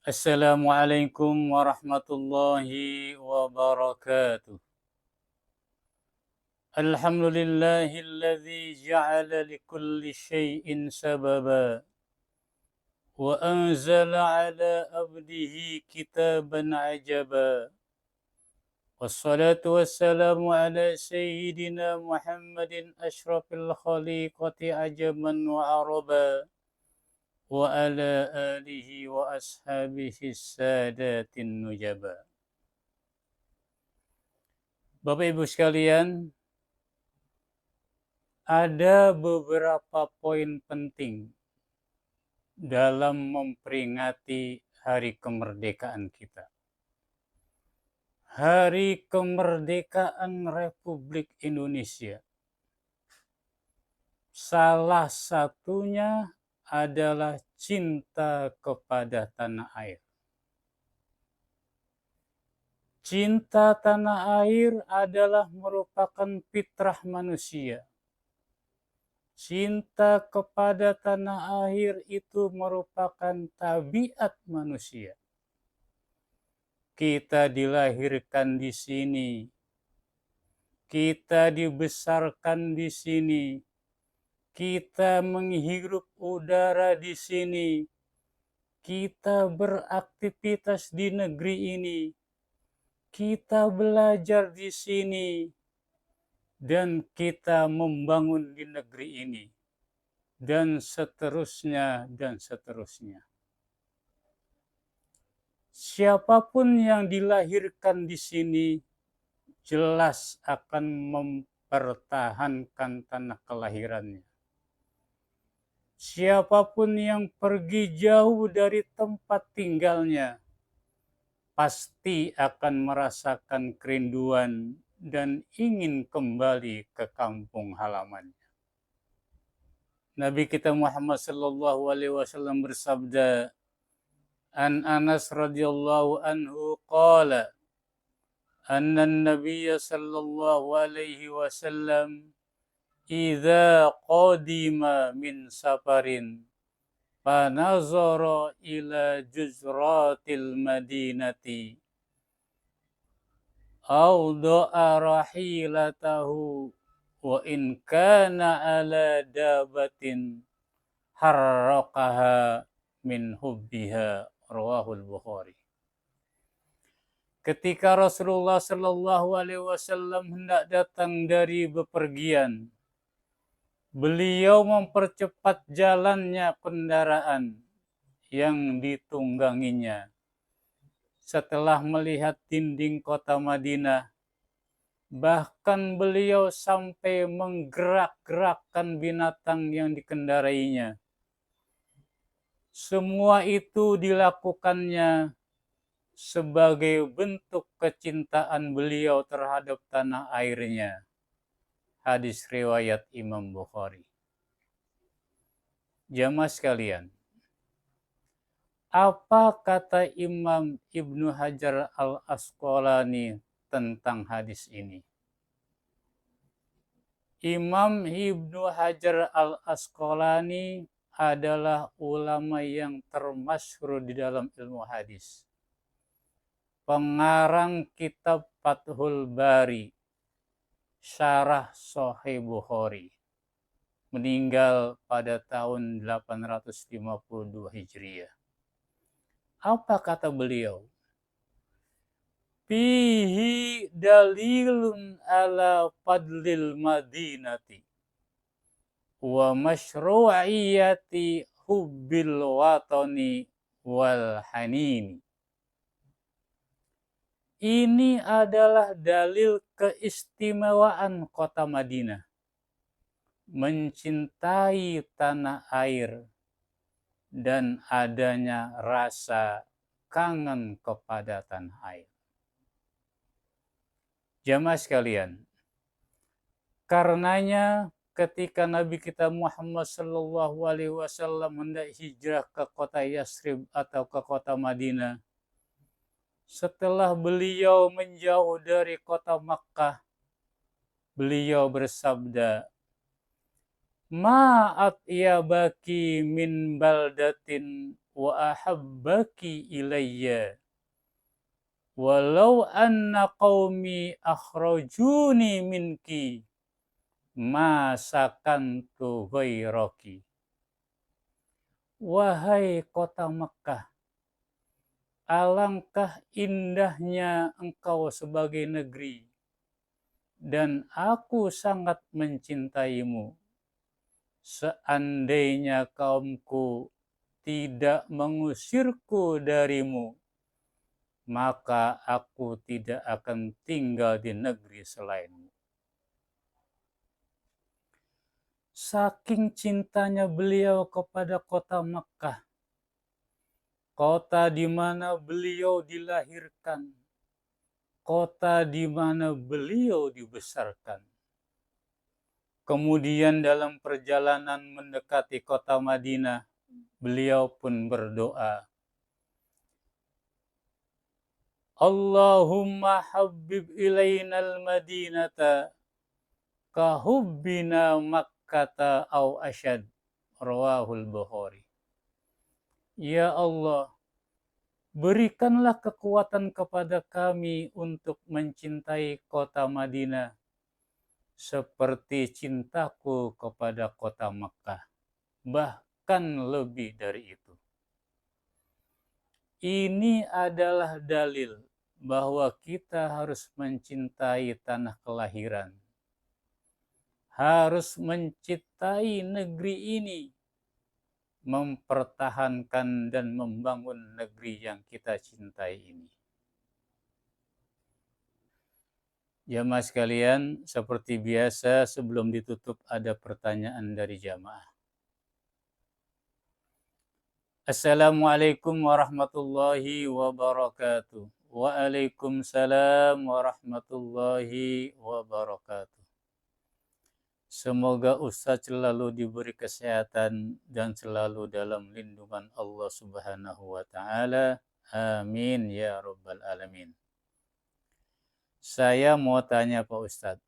Assalamualaikum warahmatullahi wabarakatuh. Alhamdulillahilladzi ja'ala likulli syai'in sababa wa anzala ala abdihi kitaban ajaba. Wassalatu wassalamu ala sayyidina Muhammadin asyrafil khaliqati ajaman wa araba wa ala alihi wa ashabihi sadatin nujaba. Bapak Ibu sekalian, ada beberapa poin penting dalam memperingati hari kemerdekaan kita. Hari kemerdekaan Republik Indonesia. Salah satunya adalah cinta kepada tanah air. Cinta tanah air adalah merupakan fitrah manusia. Cinta kepada tanah air itu merupakan tabiat manusia. Kita dilahirkan di sini. Kita dibesarkan di sini. Kita menghirup udara di sini. Kita beraktivitas di negeri ini. Kita belajar di sini. Dan kita membangun di negeri ini, dan seterusnya, dan seterusnya. Siapapun yang dilahirkan di sini, jelas akan mempertahankan tanah kelahirannya. Siapapun yang pergi jauh dari tempat tinggalnya, pasti akan merasakan kerinduan dan ingin kembali ke kampung halamannya. Nabi kita Muhammad sallallahu alaihi wasallam bersabda, An Anas radhiyallahu anhu qala, anna an-nabiy sallallahu alaihi wasallam idza qadima min safarin fanazara ila juzratil madinati awda'a rahilatahu wa in kana ala dabatin harraqaha min hubbiha, rawahul Bukhari. Ketika Rasulullah Shallallahu Alaihi Wasallam hendak datang dari bepergian, beliau mempercepat jalannya kendaraan yang ditungganginya. Setelah melihat dinding kota Madinah, bahkan beliau sampai menggerak-gerakkan binatang yang dikendarainya. Semua itu dilakukannya sebagai bentuk kecintaan beliau terhadap tanah airnya. Hadis riwayat Imam Bukhari. Jamaah sekalian, apa kata Imam Ibnu Hajar al-Asqalani tentang hadis ini? Imam Ibnu Hajar al-Asqalani adalah ulama yang termasyhur di dalam ilmu hadis. Pengarang kitab Fathul Bari, Syarah Sahih Bukhari, meninggal pada tahun 852 Hijriah. Apa kata beliau? Fihi dalilun ala fadlil madinati wa masyru'iyati hubbil watani wal hanini. Ini adalah dalil keistimewaan kota Madinah, mencintai tanah air, dan adanya rasa kangen kepada tanah air. Jamaah sekalian, karenanya ketika Nabi kita Muhammad sallallahu alaihi wasallam hendak hijrah ke kota Yasrib atau ke kota Madinah, setelah beliau menjauh dari kota Makkah, beliau bersabda, Ma'at ya baki min baldatin wa ahabbaki ilayya walau anna qaumi akhrajuni minki ma sakantu ghairaki. Wahai kota Mekah, alangkah indahnya engkau sebagai negeri, dan aku sangat mencintaimu. Seandainya kaumku tidak mengusirku darimu, maka aku tidak akan tinggal di negeri selainmu. Saking cintanya beliau kepada kota Makkah, kota di mana beliau dilahirkan, kota di mana beliau dibesarkan. Kemudian dalam perjalanan mendekati kota Madinah, beliau pun berdoa, Allahumma habbib ilainal madinata kahubbina makkata au asyad. Rawahul Bukhari. Ya Allah, berikanlah kekuatan kepada kami untuk mencintai kota Madinah seperti cintaku kepada kota Makkah, bahkan lebih dari itu. Ini adalah dalil bahwa kita harus mencintai tanah kelahiran, harus mencintai negeri ini, mempertahankan dan membangun negeri yang kita cintai ini. Jamaah sekalian, seperti biasa sebelum ditutup ada pertanyaan dari jamaah. Assalamualaikum warahmatullahi wabarakatuh. Waalaikumsalam warahmatullahi wabarakatuh. Semoga Ustadz selalu diberi kesehatan dan selalu dalam lindungan Allah Subhanahu wa Ta'ala. Amin ya Rabbal Alamin. Saya mau tanya Pak Ustadz,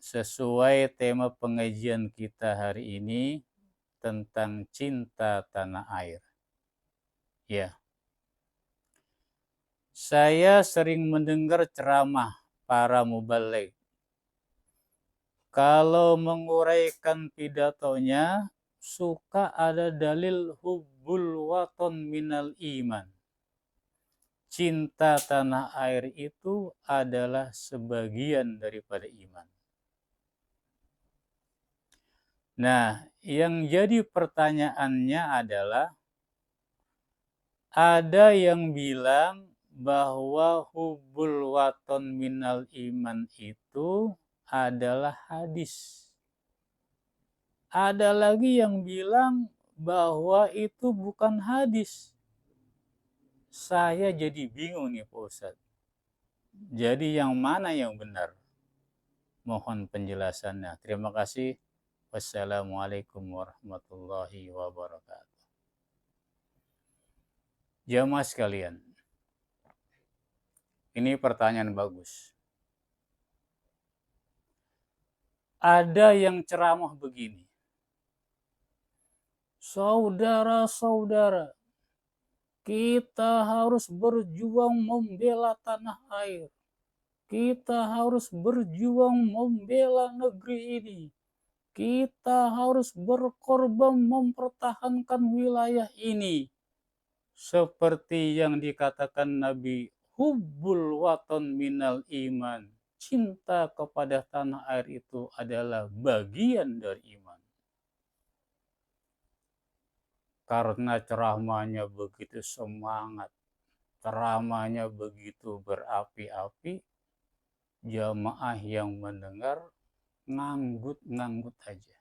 sesuai tema pengajian kita hari ini tentang cinta tanah air. Ya, saya sering mendengar ceramah para mubaligh. Kalau menguraikan pidatonya, suka ada dalil hubbul waton minal iman. Cinta tanah air itu adalah sebagian daripada iman. Nah, yang jadi pertanyaannya adalah, ada yang bilang bahwa hubbul waton minal iman itu adalah hadis. Ada lagi yang bilang bahwa itu bukan hadis. Saya jadi bingung nih Pak Ustadz. Jadi yang mana yang benar? Mohon penjelasannya. Terima kasih. Wassalamualaikum warahmatullahi wabarakatuh. Jamaah sekalian, ini pertanyaan bagus. Ada yang ceramah begini, saudara-saudara, kita harus berjuang membela tanah air. Kita harus berjuang membela negeri ini. Kita harus berkorban mempertahankan wilayah ini. Seperti yang dikatakan Nabi, hubbul waton minal iman. Cinta kepada tanah air itu adalah bagian dari iman. Karena ceramahnya begitu semangat, ceramahnya begitu berapi-api, jamaah yang mendengar nganggut-nganggut aja.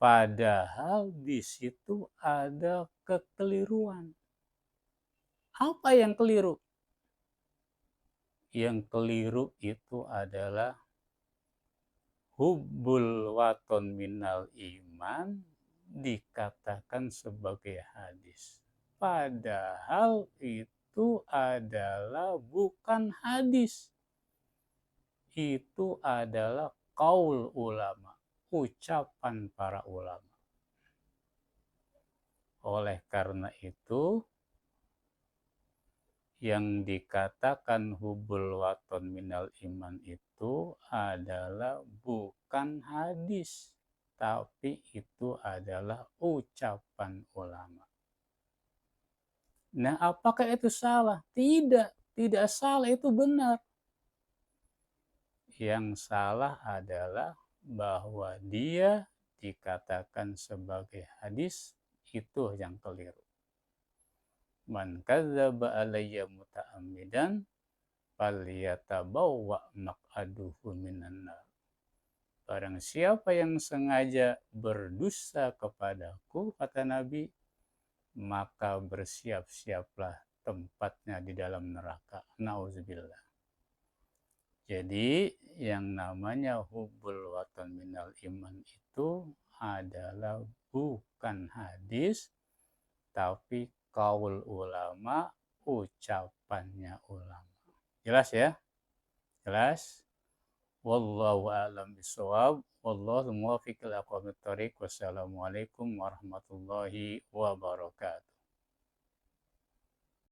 Padahal di situ ada kekeliruan. Apa yang keliru? Yang keliru itu adalah hubbul waton minal iman dikatakan sebagai hadis. Padahal itu adalah bukan hadis. Itu adalah qaul ulama, ucapan para ulama. Oleh karena itu, yang dikatakan hubul waton minal iman itu adalah bukan hadis, tapi itu adalah ucapan ulama. Nah, apakah itu salah? Tidak, tidak salah, itu benar. Yang salah adalah bahwa dia dikatakan sebagai hadis, itu yang keliru. Man kadzdzaba alayya muta'ammidan falyatabawwa maq'aduhu minan nar. Barang siapa yang sengaja berdusta kepadaku, kata Nabi, maka bersiap-siaplah tempatnya di dalam neraka. Nauzubillah. Jadi yang namanya hubul watan minal iman itu adalah bukan hadis, tapi kaul ulama, ucapannya ulama. Jelas ya? Jelas? Wallahu a'lam bishawab. Wallahu muwaffiq ila aqwamit thoriq. Wassalamualaikum warahmatullahi wabarakatuh.